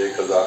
1000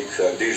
1.5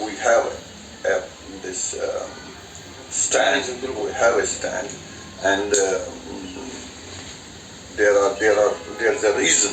we have this stand, we have a stand, and there's a reason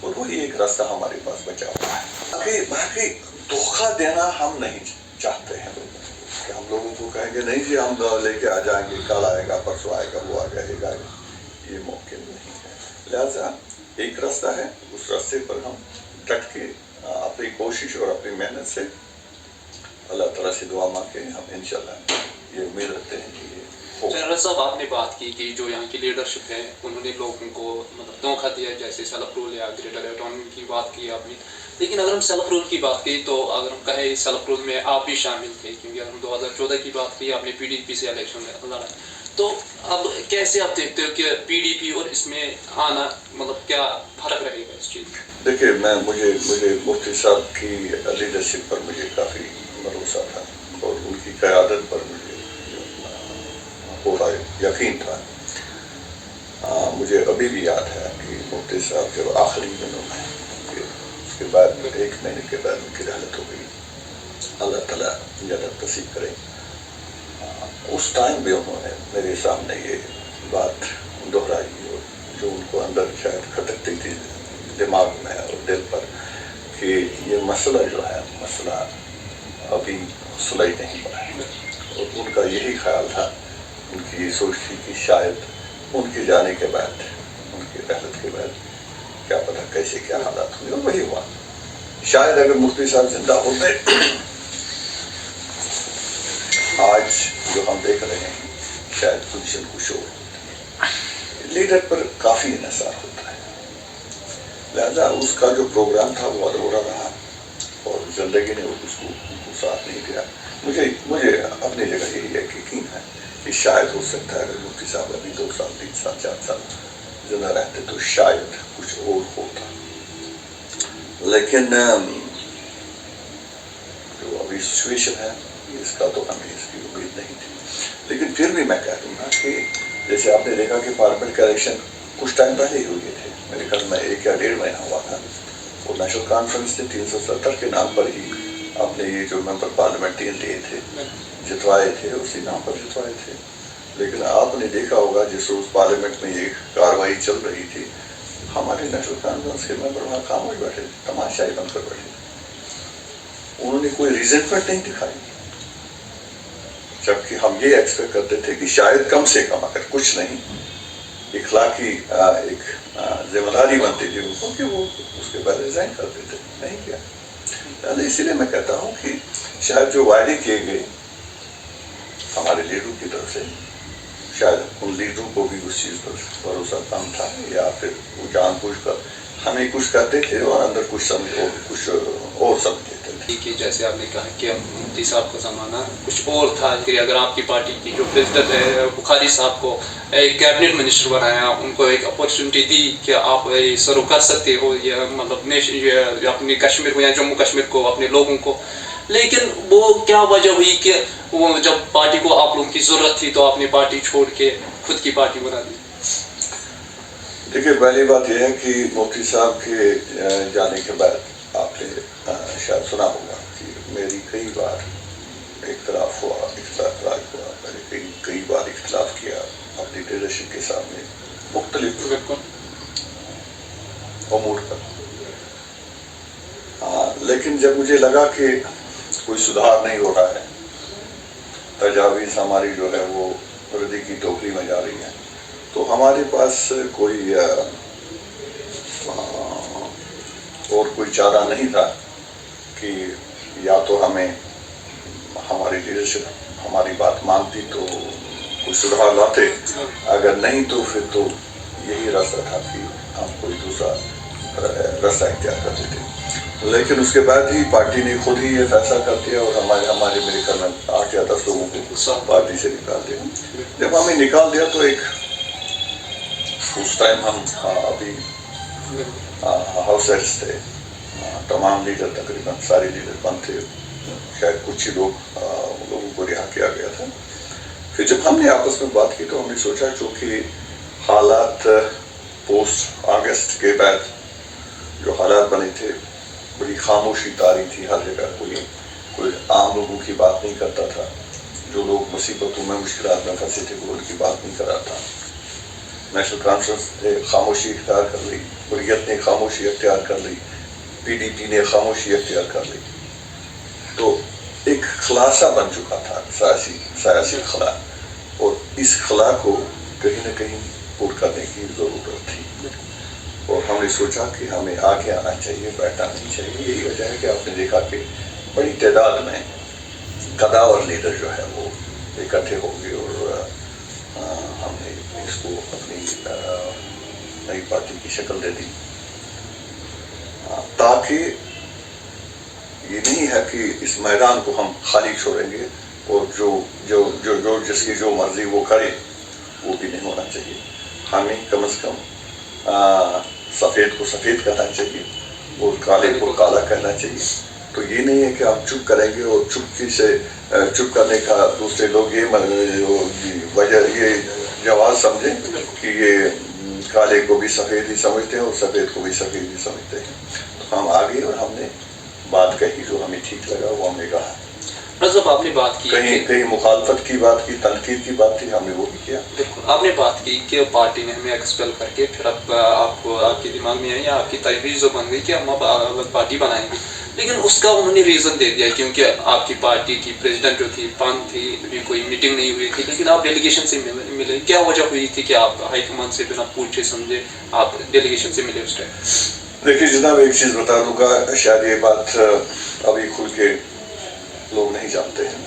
اور وہی ایک راستہ ہمارے پاس بچا ہوا ہے. باقی دھوکہ دینا ہم نہیں چاہتے ہیں لوگوں کو کہ ہم لوگوں کو کہیں گے نہیں جی ہم لے کے آ جائیں گے, کل آئے گا, پرسوں آئے گا, وہ آ جائے گا, یہ ممکن نہیں ہے. لہذا ایک راستہ ہے, اس راستے پر ہم ڈٹ کے اپنی کوشش اور اپنی محنت سے اللہ تعالیٰ سے دعا مانگ کے ہم انشاءاللہ یہ امید رکھتے ہیں کہ یہ جنرل صاحب آپ نے بات کی کہ جو یہاں کی لیڈرشپ ہے انہوں نے لوگوں کو مطلب دھوکہ دیا, جیسے سیلف رول یا گریٹر اٹانومی کی بات کی آپ نے. لیکن اگر ہم سیلف رول کی بات کی تو اگر ہم کہیں سیلف رول میں آپ بھی شامل تھے, کیونکہ اگر ہم 2014 کی بات کی آپ نے پی ڈی پی سے الیکشن لڑا, تو اب کیسے آپ دیکھتے ہو کہ پی ڈی پی اور اس میں آنا مطلب کیا فرق رہے گا اس چیز میں؟ دیکھیے مجھے مفتی صاحب کی لیڈرشپ پر مجھے کافی بھروسہ تھا اور ان کی قیادت پر مجھے پورا یقین تھا. مجھے ابھی بھی یاد ہے کہ مفتی صاحب جب آخری دنوں میں اس کے بعد 1 مہینے کے بعد ان کی رحلت ہو گئی, اللہ تعالیٰ جنت نصیب کرے. اس ٹائم بھی انہوں نے میرے سامنے یہ بات دہرائی اور جو ان کو اندر شاید کھٹکتی تھی دماغ میں اور دل پر کہ یہ مسئلہ جو ہے مسئلہ ابھی سلجھ نہیں پڑا ہے. اور ان کا یہی خیال تھا, ان کی یہ سوچ تھی کہ شاید ان کے جانے کے بعد, ان کی رحلت کے بعد کیا پتہ کیسے کیا حالات ہوئے, اور وہی ہوا. شاید اگر مفتی صاحب زندہ ہوتے آج جو ہم دیکھ رہے ہیں شاید پوزیشن کچھ اور. لیڈر پر کافی انحصار ہوتا ہے, لہذا اس کا جو پروگرام تھا وہ ادھورا رہا اور زندگی نے اس کو ساتھ نہیں دیا. مجھے اپنی جگہ یہی یقین ہے کہ شاید ہو سکتا ہے اگر مفتی صاحب ابھی 2 سال 3 سال 4 سال زندہ رہتے تو شاید کچھ اور ہوتا. لیکن جو ابھی سچویشن ہے اس کا تو ہمیں اس کی امید نہیں تھی. لیکن پھر بھی میں کہہ دوں گا کہ جیسے آپ نے دیکھا کہ پارلیمنٹ کا الیکشن کچھ ٹائم پہلے ہی ہوئے تھے, میرے خیال میں 1 یا 1.5 مہینہ ہوا تھا, اور نیشنل کانفرنس نے 370 کے نام پر ہی اپنے یہ جو ممبر پارلیمنٹ لیے تھے جتوائے تھے, اسی نام پر جتوائے تھے. لیکن آپ نے دیکھا ہوگا جس روز پارلیمنٹ میں یہ کاروائی چل رہی تھی ہمارے نیشنل کانفرنس کے ممبر وہاں خاموش بیٹھے, تماشائی بن کر بیٹھے. انہوں نے کوئی ریزنمنٹ نہیں دکھائی, جبکہ ہم یہ ایکسپیکٹ کرتے تھے کہ شاید کم سے کم اگر کچھ نہیں اخلاقی ایک ذمہ داری بنتی تھی ان کو کہ وہ اس کے بعد ریزائن کر دیتے. نہیں کیا. اسی لیے میں کہتا ہوں کہ شاید جو وعدے کیے گئے ہمارے لیڈروں کی طرف سے, شاید ان لیڈروں کو بھی اس چیز پر بھروسہ کم تھا, یا پھر وہ جان بوجھ کر ہمیں کچھ کرتے تھے اور اندر کچھ سمجھتے تھے. کہ جیسے آپ نے کہا کہ مفتی صاحب کا زمانہ کچھ اور تھا, کہ اگر آپ کی پارٹی کی جو پریزیڈنٹ ہے بخاری صاحب کو ایک کیبنٹ منسٹر بنایا, ان کو ایک اپرچونٹی دی کہ آپ سرو کر سکتے ہو یہ مطلب اپنے کشمیر کو یا جموں کشمیر کو, اپنے لوگوں کو. لیکن وہ کیا وجہ ہوئی کہ وہ جب پارٹی کو آپ لوگوں کی ضرورت تھی تو آپ نے پارٹی چھوڑ کے خود کی پارٹی بنا دی؟ دیکھیے پہلی بات یہ ہے کہ مفتی صاحب کے جانے کے بعد آپ نے شاید سنا ہوگا کہ میری کئی بار اختلاف ہوا, میں نے کئی بار اختلاف کیا اپنی لیڈرشپ کے سامنے مختلف امور پر. لیکن جب مجھے لگا کہ کوئی سدھار نہیں ہو رہا ہے, تجاویز ہماری جو ہے وہ ردی کی ٹوکری میں جا رہی ہے, تو ہمارے پاس کوئی اور کوئی چارہ نہیں تھا کہ یا تو ہمیں ہماری لیڈرشپ ہماری بات مانتی تو کوئی سدھار لاتے, اگر نہیں تو پھر تو یہی راستہ تھا کہ ہم کوئی دوسرا راستہ اختیار کرتے تھے. لیکن اس کے بعد ہی پارٹی نے خود ہی یہ فیصلہ کر دیا اور ہمارے میرے خیال میں 8 یا 10 لوگوں کو پارٹی سے نکال دیا. جب ہمیں نکال دیا تو ایک اس ٹائم ہم ابھی ہاؤس ایرسٹ تھے, تمام لیڈر تقریباً سارے لیڈر بند تھے, شاید کچھ ہی لوگوں کو رہا کیا گیا تھا. پھر جب ہم نے آپس میں بات کی تو ہم نے سوچا چونکہ حالات پوسٹ اگست کے بعد جو حالات بنے تھے, بڑی خاموشی طاری تھی ہر جگہ, کوئی عام لوگوں کی بات نہیں کرتا تھا, جو لوگ مصیبتوں میں مشکلات میں پھنسے تھے وہ ان کی بات نہیں کر رہا تھا. نیشنل کانفرنس نے خاموشی اختیار کر لی, حریت نے خاموشی اختیار کر لی, PDP نے خاموشی اختیار کر لی. تو ایک خلاصہ بن چکا تھا سیاسی خلا, اور اس خلا کو کہیں نہ کہیں پور کرنے کی ضرورت تھی. اور ہم نے سوچا کہ ہمیں آگے آنا چاہیے, بیٹھنا نہیں چاہیے. یہی وجہ ہے کہ آپ نے دیکھا کہ بڑی تعداد میں قداور لیڈر جو ہے وہ اکٹھے ہو گئے, اور ہم نے اس کو اپنی نئی پارٹی کی شکل دے دی, تاکہ یہ نہیں ہے کہ اس میدان کو ہم خالی چھوڑیں گے اور جو جس کی جو مرضی وہ کرے, وہ بھی نہیں ہونا چاہیے. ہمیں کم از کم سفید کو سفید کہنا چاہیے اور کالے کو کالا کہنا چاہیے. تو یہ نہیں ہے کہ ہم چپ کریں گے اور چپ کرنے کا دوسرے لوگ یہ وجہ یہ جواز سمجھیں کہ یہ کالے کو بھی سفید ہی سمجھتے ہیں اور سفید کو بھی سفید ہی سمجھتے ہیں. تو ہم آگے اور ہم نے بات کہی, جو ہمیں ٹھیک لگا وہ ہم نے کہا. جب آپ نے بات کی کہیں مخالفت کی بات کی, تنقید کی بات تھی, ہم نے وہ بھی کیا. بالکل آپ نے بات کی کہ پارٹی نے ہمیں ایکسپیل کر کے پھر اب آپ کے دماغ میں آئی یا آپ کی تجویز جو بن گئی کہ ہم اب الگ پارٹی بنائیں گے, لیکن اس کا انہوں نے ریزن دے دیا کیونکہ آپ کی پارٹی کی پریزیڈنٹ جو تھی بند تھی, ابھی کوئی میٹنگ نہیں ہوئی تھی, لیکن آپ ڈیلیگیشن سے ملے. کیا وجہ ہوئی تھی کہ آپ ہائی کمان سے بنا پوچھے سمجھے آپ ڈیلیگیشن سے ملے اس ٹائم؟ دیکھیے جناب, ایک چیز بتا دوں گا, شاید یہ بات ابھی کھل کے لوگ نہیں جانتے ہیں.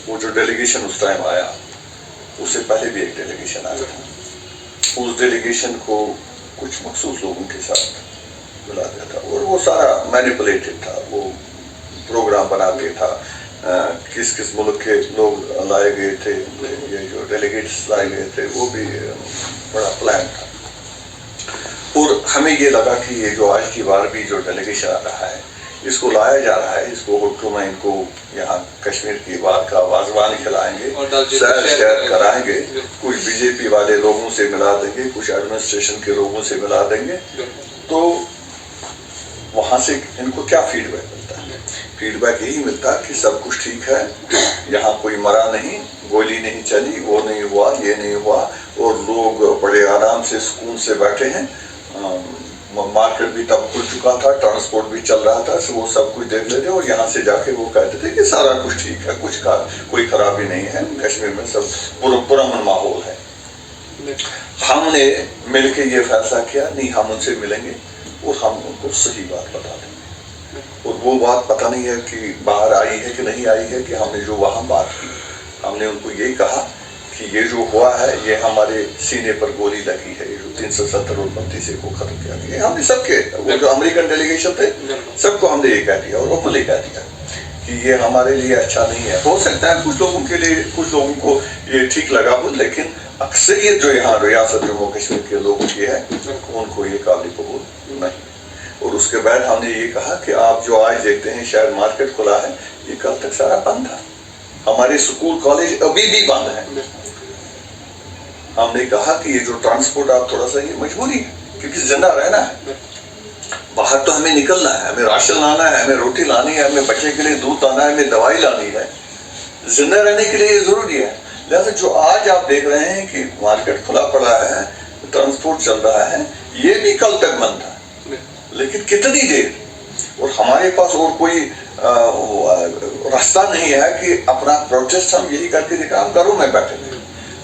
وہ جو ڈیلیگیشن اس ٹائم آیا, اس سے پہلے بھی ایک ڈیلیگیشن آیا تھا. اس ڈیلیگیشن کو کچھ مخصوص لوگوں کے ساتھ ملا دیا تھا, اور وہ سارا مینیپولیٹڈ تھا. وہ پروگرام بنا کے تھا, کس ملک کے لوگ لائے گئے تھے, یہ جو ڈیلیگیٹس لائے گئے تھے, وہ بھی بڑا پلان تھا. اور ہمیں یہ لگا کہ یہ جو آج کی بار بھی جو ڈیلیگیشن آ رہا ہے, اس کو لایا جا رہا ہے, اس کو حکومت ان کو یہاں کشمیر کی بات کا واضوان کھلائیں گے, سیر شہر کرائیں گے, کچھ BJP والے لوگوں سے ملا دیں گے, کچھ ایڈمنسٹریشن کے لوگوں سے ملا دیں گے. تو وہاں سے ان کو کیا فیڈ بیک ملتا ہے؟ فیڈ بیک یہی ملتا کہ سب کچھ ٹھیک ہے, یہاں کوئی مرا نہیں, گولی نہیں چلی, وہ نہیں ہوا, یہ نہیں ہوا, اور لوگ بڑے آرام سے سکون سے بیٹھے ہیں. مارکیٹ بھی تب کھل چکا تھا, ٹرانسپورٹ بھی چل رہا تھا, وہ سب کچھ دیکھ لیتے, اور یہاں سے جا کے وہ کہتے تھے کہ سارا کچھ ٹھیک ہے, کوئی خرابی نہیں ہے, کشمیر میں سب پرامن ماحول ہے. ہم نے مل کے یہ فیصلہ کیا, نہیں ہم ان سے ملیں گے اور ہم ان کو صحیح بات بتا دیں گے. اور وہ بات پتہ نہیں ہے کہ باہر آئی ہے کہ نہیں آئی ہے, کہ ہم نے جو وہاں بات کی, ہم نے ان کو یہی کہا کہ یہ جو ہوا ہے یہ ہمارے سینے پر گولی لگی ہے, یہ جو 370 اور 32 کو ختم کیا گیا. ہم نے سب کے, وہ جو امریکن ڈیلیگیشن تھے, سب کو ہم نے یہ کہہ دیا اور اوپنلی کہہ دیا کہ یہ ہمارے لیے اچھا نہیں ہے. ہو سکتا ہے کچھ لوگوں کے لیے, کچھ لوگوں کو یہ ٹھیک لگا ہو, لیکن اکثریت جو یہاں ریاست جموں کشمیر کے لوگوں کی ہے, ان کو یہ قابل قبول نہیں. اور اس کے بعد ہم نے یہ کہا کہ آپ جو آج دیکھتے ہیں شاید مارکیٹ کھلا ہے, یہ کل تک سارا بند تھا. ہمارے سکول کالج ابھی بھی بند ہیں. ہم نے کہا کہ یہ جو ٹرانسپورٹ آپ تھوڑا سا, یہ مجبوری ہے کیونکہ زندہ رہنا ہے, باہر تو ہمیں نکلنا ہے, ہمیں راشن لانا ہے, ہمیں روٹی لانی ہے, ہمیں بچے کے لیے دودھ لانا ہے, ہمیں دوائی لانی ہے. زندہ رہنے کے لیے یہ ضروری ہے. لہٰذا جو آج آپ دیکھ رہے ہیں کہ مارکیٹ کھلا پڑا ہے, ٹرانسپورٹ چل رہا ہے, یہ بھی کل تک بند تھا, لیکن کتنی دیر. اور ہمارے پاس اور کوئی راستہ نہیں ہے کہ اپنا پروٹیسٹ ہم یہی کر کے دکھا, ہم گھروں میں بیٹھے تھے.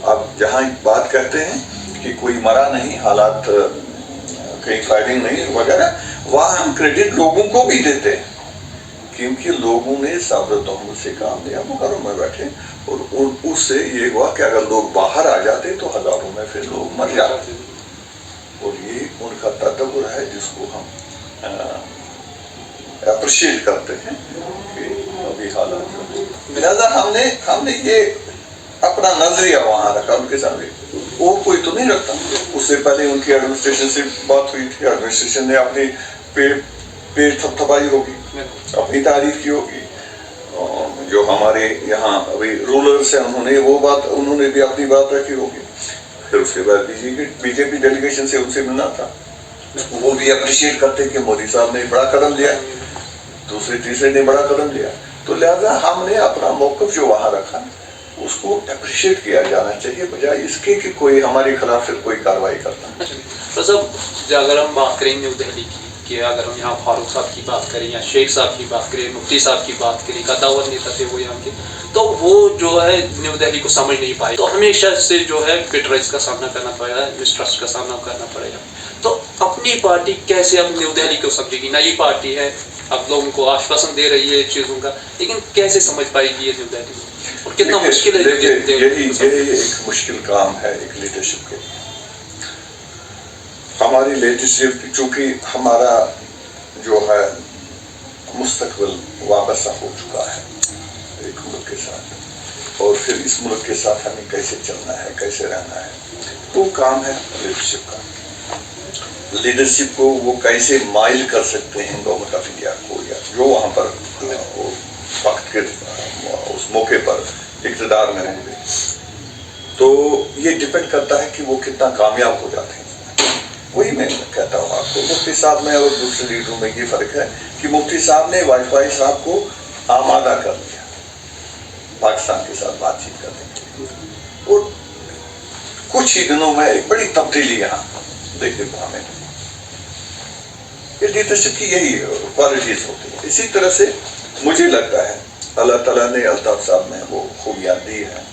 اب جہاں بات کرتے ہیں کہ کوئی مرا نہیں, حالات کہیں فائرنگ نہیں وغیرہ, وہاں ہم کریڈٹ لوگوں کو بھی دیتے ہیں کیونکہ لوگوں نے صبر و تحمل سے کام لیا, وہ گھروں میں بیٹھے. اور اس سے یہ ہوا کہ اگر لوگ باہر آ جاتے تو ہزاروں میں پھر لوگ مر جاتے. اور یہ ان کا تدبر ہے جس کو ہم اپریشیٹ کرتے ہیں کہ ابھی حالات. لہذا ہم نے یہ اپنا نظریہ وہاں رکھا ان کے سامنے, اور کوئی تو نہیں رکھتا. اس سے پہلے ان کی ایڈمنسٹریشن سے بات ہوئی تھی, ایڈمنسٹریشن نے اپنی پیٹ تھپتھپائی ہوگی, اپنی تعریف کی ہوگی. جو ہمارے یہاں ابھی رولرز ہیں, انہوں نے بھی اپنی بات رکھی ہوگی. پھر اس کے بعد BJP ڈیلیگیشن سے ان سے ملنا تھا, وہ بھی اپریشیٹ کرتے کہ مودی صاحب نے بڑا قدم لیا, دوسرے تیسرے نے بڑا قدم لیا. تو لہذا ہم نے اپنا موقف جو وہاں رکھا, اس کو اپریشیٹ کیا جانا چاہیے بجائے اس کے کہ کوئی ہمارے خلاف پھر کوئی کارروائی کرتا ہے. تو صاحب اگر ہم بات کریں نیو دہلی کی کہ اگر ہم یہاں فاروق صاحب کی بات کریں یا شیخ صاحب کی بات کریں, مفتی صاحب کی بات کریں, قداور نیتا تھے وہ یہاں کے, تو وہ جو ہے نیو دہلی کو سمجھ نہیں پائے, تو ہمیشہ سے جو ہے بٹرائز کا سامنا کرنا پڑے گا, مسٹرسٹ کا سامنا کرنا پڑے گا. تو اپنی پارٹی کیسے اب نیو دہلی کو سمجھے گی؟ نئی پارٹی ہے, اب لوگوں کو آشواسن دے رہی ہے چیزوں کا, لیکن کیسے سمجھ پائے گی یہ نیو دہلی کو, اور کتنا مشکل ہے؟ یہی ایک مشکل کام ہے ایک لیڈرشپ کے. ہماری لیڈرشپ چونکہ ہمارا جو ہے مستقبل وابستہ ہو چکا ہے ایک ملک کے ساتھ, اور پھر اس ملک کے ساتھ ہمیں کیسے چلنا ہے, کیسے رہنا ہے, وہ کام ہے لیڈرشپ کا. لیڈرشپ کو وہ کیسے مائل کر سکتے ہیں گورنمنٹ آف انڈیا کو, یا جو وہاں پر وقت کے اس موقع پر اقتدار میں ہوں گے, تو یہ ڈپینڈ کرتا ہے کہ وہ کتنا کامیاب ہو جاتے ہیں. وہی میں کہتا ہوں آپ کو, مفتی صاحب میں اور دوسرے لیڈروں میں یہ فرق ہے کہ مفتی صاحب نے واجپئی صاحب کو آمادہ کر دیا پاکستان کے ساتھ بات چیت کرنے کے لیے, اور کچھ ہی دنوں میں ایک بڑی تبدیلی یہاں دیکھنے کو ہمیں. یہ لیڈرشپ کی یہی کوالٹیز ہوتی ہیں. اسی طرح سے مجھے لگتا ہے اللہ تعالیٰ نے الطاف صاحب میں وہ خوبیاں دی ہیں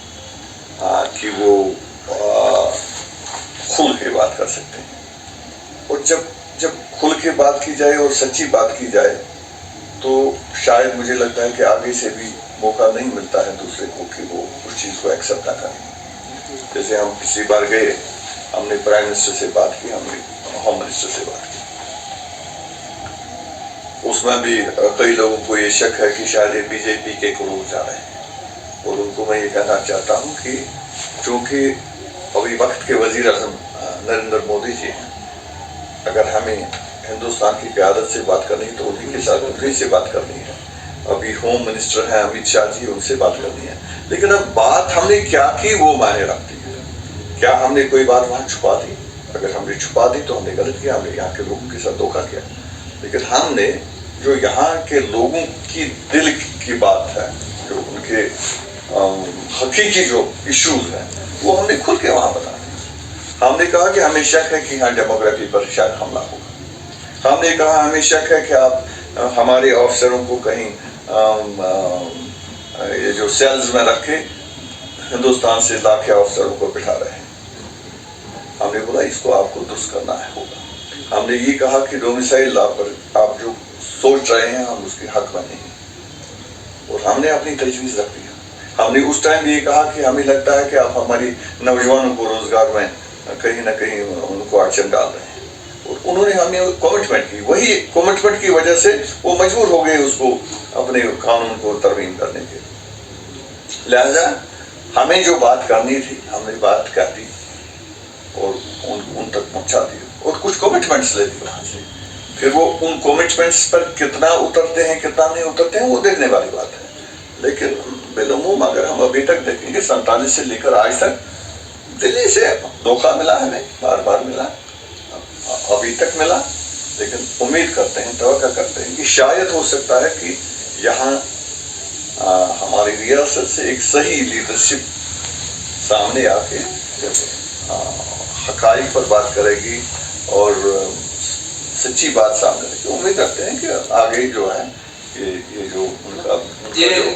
کہ وہ کھل کے بات کر سکتے ہیں, اور جب کھل کے بات کی جائے اور سچی بات کی جائے تو شاید مجھے لگتا ہے کہ آگے سے بھی موقع نہیں ملتا ہے دوسرے کو کہ وہ اس چیز کو ایکسیپٹ نہ کریں. جیسے ہم کسی بار گئے, ہم نے پرائم منسٹر سے بات کی, ہم نے ہوم منسٹر سے بات کی, اس میں بھی کئی لوگوں کو یہ شک ہے کہ شاید یہ بی جے پی کے قریب جا رہے ہیں, اور ان کو میں یہ کہنا چاہتا ہوں کہ چونکہ ابھی وقت کے وزیر اعظم نریندر مودی جی ہیں, اگر ہمیں ہندوستان کی قیادت سے بات کرنی ہے تو انہیں کے ساتھ انہیں سے بات کرنی ہے. ابھی ہوم منسٹر ہیں امت شاہ جی, ان سے بات کرنی ہے. لیکن اب بات ہم نے کیا کی وہ معنی رکھتی ہے. کیا ہم نے کوئی بات وہاں چھپا دی؟ اگر ہم نے چھپا دی تو ہم نے غلط کیا, ہم نے یہاں کے لوگوں کے ساتھ دھوکہ کیا. لیکن ہم نے جو یہاں کے لوگوں کی دل کی بات ہے, جو ان کے حقیقی جو ایشوز ہیں, وہ ہم نے کھل کے وہاں بتا دی. ہم نے کہا کہ ہمیں شک ہے کہ یہاں ڈیموگرافی پر شاید حملہ ہوگا. ہم نے کہا ہمیں شک ہے کہ آپ ہمارے آفیسروں کو کہیں یہ جو سیلز میں رکھ کے ہندوستان سے لاکھ آفیسروں کو بٹھا رہے ہیں. ہم نے بولا اس کو آپ کو درست کرنا ہوگا. ہم نے یہ کہا کہ ڈومیسائل لا پر آپ جو سوچ رہے ہیں ہم اس کے حق میں نہیں, اور ہم نے اپنی تجویز رکھ دیا. ہم نے اس ٹائم یہ کہا کہ ہمیں لگتا ہے کہ آپ ہماری نوجوانوں کو روزگار میں کہیں نہ کہیں ان کو اڑچن ڈال رہے ہیں, اور انہوں نے ہمیں کمٹمنٹ کی. وہی کمٹمنٹ کی وجہ سے وہ مجبور ہو گئے اس کو اپنے قانون کو ترمیم کرنے کے. لہذا ہمیں جو بات کرنی تھی ہم نے بات کر دی اور ان تک پہنچا دی, اور کچھ کمٹمنٹس لے دی وہاں سے. پھر وہ ان کمٹمنٹس پر کتنا اترتے ہیں کتنا نہیں اترتے ہیں وہ دیکھنے والی بات ہے. لیکن بالعموم اگر ہم ابھی تک دیکھیں گے 47 سے لے کر آج تک دلی سے دھوکہ ملا, ہمیں بار بار ملا, ابھی تک ملا. لیکن امید کرتے ہیں, توقع کرتے ہیں کہ شاید ہو سکتا ہے کہ یہاں ہماری ریاست سے ایک صحیح لیڈرشپ سامنے آ کے جب حقائق پر بات کرے گی اور سچی بات سامنے رکھے, امید کرتے ہیں کہ آگے جو ہے یہ جو ان کا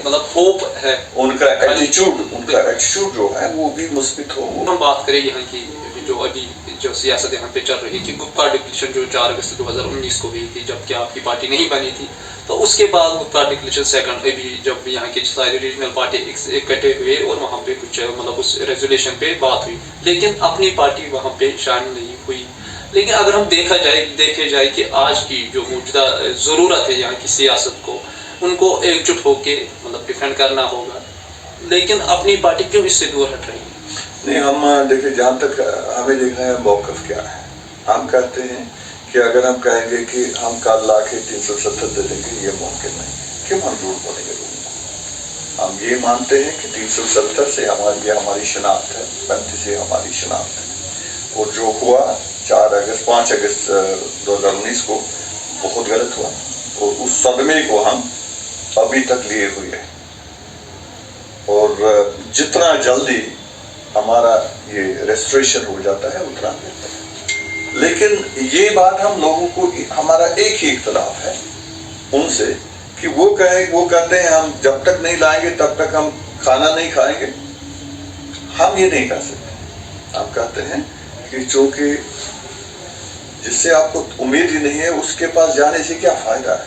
مطلب ہوپ ہے, ان کا ایٹیچیوڈ جو ہے وہ بھی مثبت ہو. ہم بات کریں یہاں کی جو ابھی جو سیاست یہاں پہ چل رہی تھی, گپتا ڈکلیریشن جو 4 اگست 2019 کو ہوئی تھی جبکہ آپ کی پارٹی نہیں بنی تھی, تو اس کے بعد گپتا ڈکلیریشن سیکنڈ ابھی جب یہاں کے سارے ریجنل پارٹی اکٹھے ہوئے اور وہاں پہ کچھ مطلب اس ریزولیوشن پہ بات ہوئی, لیکن اپنی پارٹی وہاں پہ شامل نہیں ہوئی. لیکن اگر ہم دیکھے جائے کہ آج کی جو موجودہ ضرورت ہے یہاں کی سیاست کو, ان کو ایک جٹ ہو کے مطلب ڈیفینڈ کرنا ہوگا, لیکن اپنی پارٹی کیوں اس سے دور ہٹ رہی ہے؟ نہیں, ہم دیکھیں جہاں تک ہمیں دیکھنا ہے موقف کیا ہے. ہم کہتے ہیں کہ اگر ہم کہیں گے کہ ہم کل لا کے 370 دے دیں گے, یہ ممکن نہیں. کیوں ہم جھوٹ بولیں گے لوگوں کو؟ ہم یہ مانتے ہیں کہ 370 سے ہماری شناخت ہے, 35 سے ہماری شناخت ہے, اور جو ہوا 5 اگست 2019 کو بہت غلط ہوا, اور اس صدمے کو ہم ابھی تک لیے ہوئے ہیں. اور جتنا جلدی ہمارا یہ ریسٹوریشن ہو جاتا ہے اتنا بہتر ہے. لیکن یہ بات ہم لوگوں کو ہمارا ایک ہی اختلاف ہے ان سے کہ وہ کہتے ہیں ہم جب تک نہیں لائیں گے تب تک ہم کھانا نہیں کھائیں گے. ہم یہ نہیں کہہ سکتے. ہم کہتے ہیں کہ چونکہ جس سے آپ کو امید ہی نہیں ہے اس کے پاس جانے سے کیا فائدہ ہے.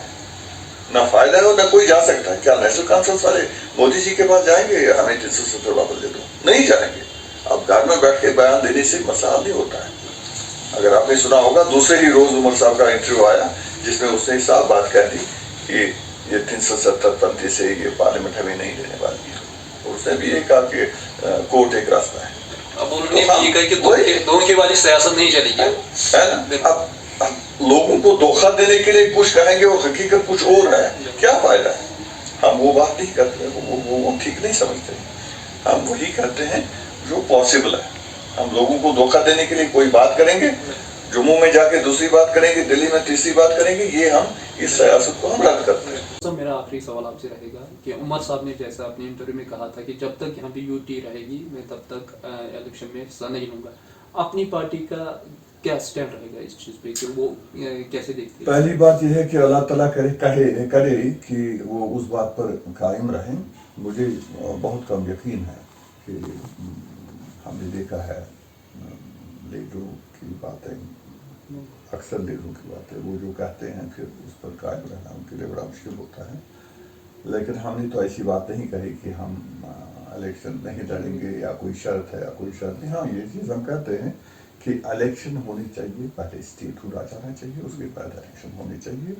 نہ فائدہ ہے اور نہ کوئی جا سکتا ہے. کیا نیشنل کانفرنس والے مودی جی کے پاس جائیں گے ہمیں 370 واپس دے دو؟ نہیں جائیں گے. اب گھر میں بیٹھ کے بیان دینے سے مسئلہ نہیں ہوتا ہے. اگر آپ نے سنا ہوگا دوسرے ہی روز عمر صاحب کا انٹرویو آیا جس میں اس نے صاف بات کہہ دی کہ یہ 370 سے یہ پارلیمنٹ ہمیں نہیں دینے والی ہے. اور اس نے بھی یہ کہا کہ کورٹ ایک راستہ ہے. اب انہوں نے یہ کہا کہ دھوکے والی سیاست نہیں چلے گی ہے نا. اب لوگوں کو دھوکہ دینے کے لیے کچھ کہیں گے اور حقیقت کچھ اور ہے. کیا فائدہ ہے؟ ہم وہ بات نہیں کرتے, وہ ٹھیک نہیں سمجھتے. ہم وہی کرتے ہیں جو پاسبل ہے. ہم لوگوں کو دھوکہ دینے کے لیے کوئی بات کریں گے, جموں میں جا کے دوسری بات کریں گے, دلی میں تیسری بات کریں گے. یہ ہم اس سیاست کو ہم رد کرتے ہیں. میرا آخری سوال آپ سے رہے گا کہ عمر صاحب نے جیسا اپنے انٹرویو میں کہا تھا کہ جب تک یہاں پہ یو ٹی رہے گی میں تب تک الیکشن میں حصہ نہیں لوں گا. اپنی پارٹی کا کیا سٹینڈ رہے گا اس چیز پہ کہ وہ کیسے دیکھتے ہیں؟ پہلی بات یہ ہے کہ اللہ تعالیٰ کرے کہ وہ اس بات پر قائم رہیں. مجھے بہت کم یقین ہے کہ ہم نے دیکھا ہے لیڈروں کی باتیں, اکثر لیڈروں کی باتیں وہ جو کہتے ہیں کہ اس پر قائم رہنا ان کے لیے بڑا مشکل ہوتا ہے. لیکن ہم نے تو ایسی بات نہیں کہی کہ ہم الیکشن نہیں لڑیں گے یا کوئی شرط ہے یا کوئی شرط نہیں. ہاں یہ چیز ہم کہتے ہیں کہ الیکشن ہونی چاہیے, پہلے اسٹیٹ ہونا جانا چاہیے, اس کے بعد الیکشن ہونی چاہیے.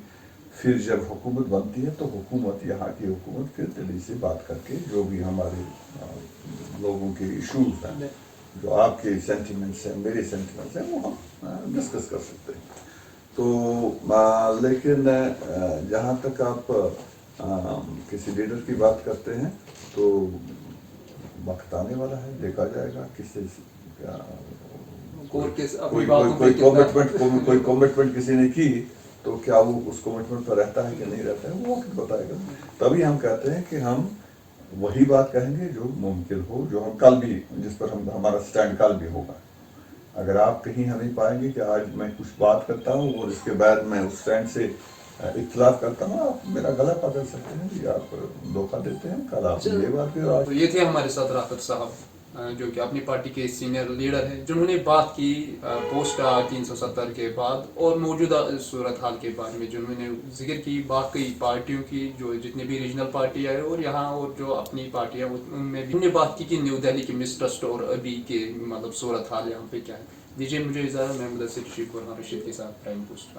پھر جب حکومت بنتی ہے تو حکومت, یہاں کی حکومت پھر دلی سے بات کر کے جو بھی ہمارے لوگوں کے ایشوز ہیں, جو آپ کے سینٹیمنٹس ہیں, میرے سینٹیمنٹس ہیں, وہ ہم ڈسکس کر سکتے ہیں. تو لیکن جہاں تک آپ کسی لیڈر کی بات کرتے ہیں تو وقت آنے والا ہے, دیکھا جائے گا کس سے کیا کوئی کمٹمنٹ کسی نے کی تو کیا وہ اس کمٹمنٹ پر رہتا ہے کہ نہیں رہتا ہے, وہ وقت بتائے گا. تبھی ہم کہتے ہیں کہ ہم وہی بات کہیں گے جو ممکن ہو, جو ہم کل بھی, جس پر ہمارا سٹینڈ کل بھی ہوگا. اگر آپ کہیں ہمیں پائیں گے کہ آج میں کچھ بات کرتا ہوں اور اس کے بعد میں اس سٹینڈ سے اختلاف کرتا ہوں, آپ میرا گلا پکڑ سکتے ہیں کہ آپ دھوکہ دیتے ہیں. کل آپ یہ بات بھی. یہ تھے ہمارے ساتھ رافت صاحب جو کہ اپنی پارٹی کے سینئر لیڈر ہیں, جنہوں نے بات کی پوسٹ 370 کے بعد اور موجودہ صورتحال کے بارے میں, جنہوں نے ذکر کی باقی پارٹیوں کی, جو جتنے بھی ریجنل پارٹی ہے اور یہاں اور جو اپنی پارٹی ہے ان میں بھی. ہم نے بات کی کہ نیو دہلی کی مسٹرسٹ اور ابھی کے مطلب صورتحال یہاں پہ کیا ہے. دیجیے مجھے اجازت, میں مدثر شیخ اور رشید کے ساتھ پرائم پوسٹ.